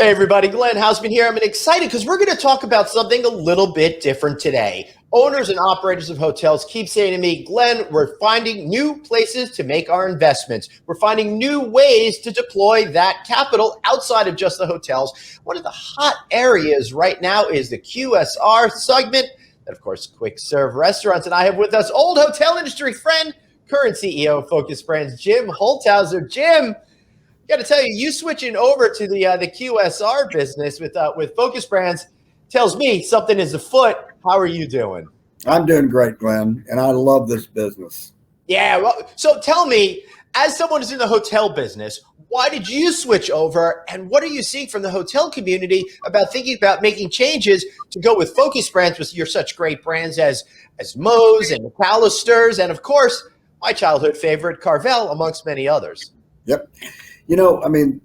Hey everybody, Glenn Hausman here. I'm excited because we're going to talk about something a little bit different today. Owners and operators of hotels keep saying to me, Glenn, we're finding new places to make our investments. We're finding new ways to deploy that capital outside of just the hotels. One of the hot areas right now is the QSR segment, and of course, quick serve restaurants. And I have with us old hotel industry friend, current CEO of Focus Brands, Jim Holthouser. Jim, got to tell you, you switching over to the QSR business with Focus Brands tells me something is afoot. How are you doing? I'm doing great, Glenn, and I love this business. Yeah, well, so tell me, as someone who's in the hotel business, why did you switch over, and what are you seeing from the hotel community about thinking about making changes to go with Focus Brands with your such great brands as Moe's and McAllister's, and of course, my childhood favorite, Carvel, amongst many others? Yep. You know, I mean,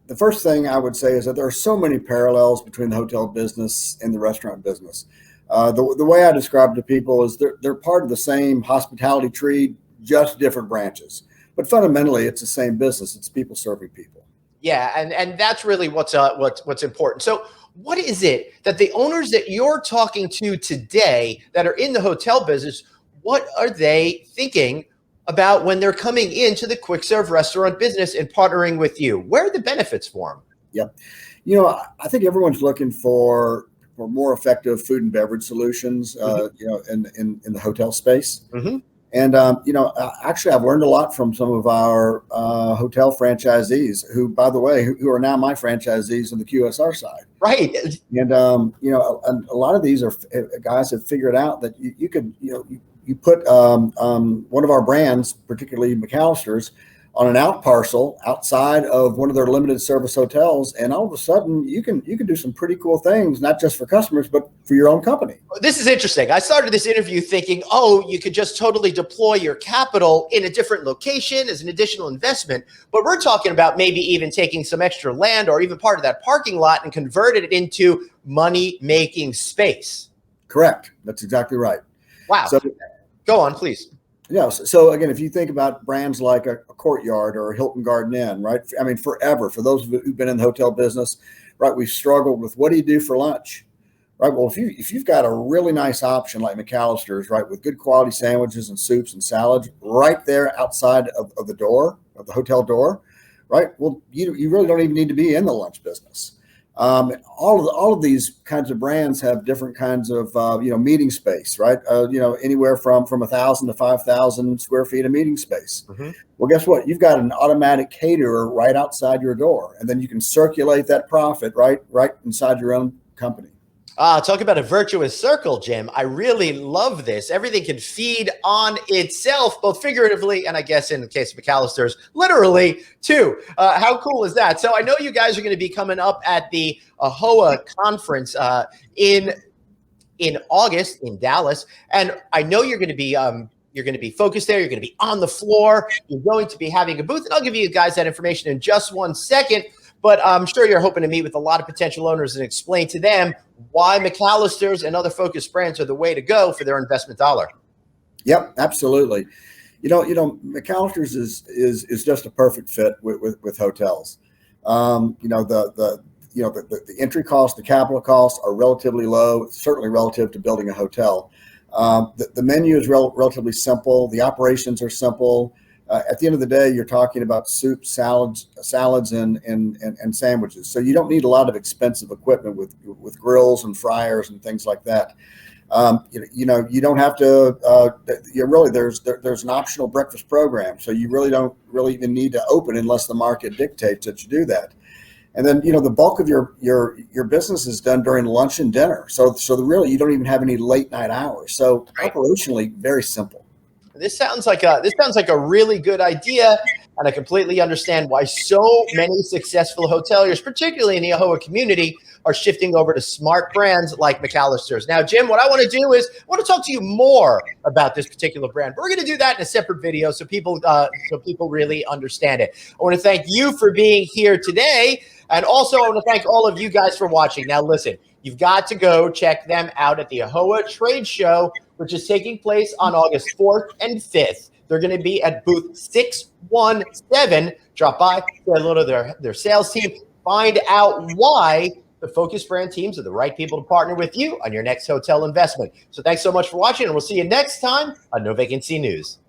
the first thing I would say is that there are so many parallels between the hotel business and the restaurant business. The way I describe it to people is they're part of the same hospitality tree, just different branches. But fundamentally, it's the same business. It's people serving people. Yeah, and that's really what's important. So what is it that the owners that you're talking to today that are in the hotel business, what are they thinking about when they're coming into the quick serve restaurant business and partnering with you? Where are the benefits for them? Yep. You know, I think everyone's looking for more effective food and beverage solutions, you know, in the hotel space. Mm-hmm. And, you know, actually, I've learned a lot from some of our hotel franchisees who, by the way, who are now my franchisees on the QSR side. Right. And, you know, a lot of these are guys have figured out that you could, you know, you put one of our brands, particularly McAllister's, on an out parcel outside of one of their limited service hotels, and all of a sudden you can do some pretty cool things, not just for customers, but for your own company. This is interesting. I started this interview thinking, oh, you could just totally deploy your capital in a different location as an additional investment. But we're talking about maybe even taking some extra land or even part of that parking lot and converted it into money-making space. Correct. That's exactly right. Wow. So, go on, please. Yeah. So again, if you think about brands like a Courtyard or a Hilton Garden Inn, right? I mean, forever, for those who've been in the hotel business, right, we've struggled with what do you do for lunch, right? Well, if you've got a really nice option like McAllister's, right, with good quality sandwiches and soups and salads right there outside of the door, of the hotel door, right? Well, you really don't even need to be in the lunch business. All of these kinds of brands have different kinds of you know, meeting space, right? You know, anywhere from 1,000 to 5,000 square feet of meeting space. Mm-hmm. Well, guess what? You've got an automatic caterer right outside your door, and then you can circulate that profit right inside your own company. Talk about a virtuous circle, Jim. I really love this. Everything can feed on itself, both figuratively and I guess in the case of McAllister's, literally too. How cool is that? So I know you guys are going to be coming up at the AAHOA conference in August in Dallas, and I know you're going to be focused there. You're going to be on the floor. You're going to be having a booth, and I'll give you guys that information in just one second. But I'm sure you're hoping to meet with a lot of potential owners and explain to them why McAllister's and other Focus Brands are the way to go for their investment dollar. Yep, absolutely. You know, McAllister's is just a perfect fit with hotels. You know, the entry costs, the capital costs are relatively low, certainly relative to building a hotel. The menu is relatively simple. The operations are simple. At the end of the day, you're talking about soups, salads, and sandwiches. So you don't need a lot of expensive equipment with grills and fryers and things like that. You know, you don't have to. There's an optional breakfast program, so you don't even need to open unless the market dictates that you do that. And then, you know, the bulk of your business is done during lunch and dinner. So really, you don't even have any late night hours. So operationally, very simple. This sounds like a really good idea, and I completely understand why so many successful hoteliers, particularly in the AAHOA community, are shifting over to smart brands like McAllister's. Now, Jim, what I want to do is I want to talk to you more about this particular brand. But we're going to do that in a separate video so people really understand it. I want to thank you for being here today, and also I want to thank all of you guys for watching. Now, listen, you've got to go check them out at the AAHOA Trade Show, which is taking place on August 4th and 5th. They're going to be at booth 617. Drop by, say hello to their sales team. find out why the Focus Brand teams are the right people to partner with you on your next hotel investment. So thanks so much for watching, and we'll see you next time on No Vacancy News.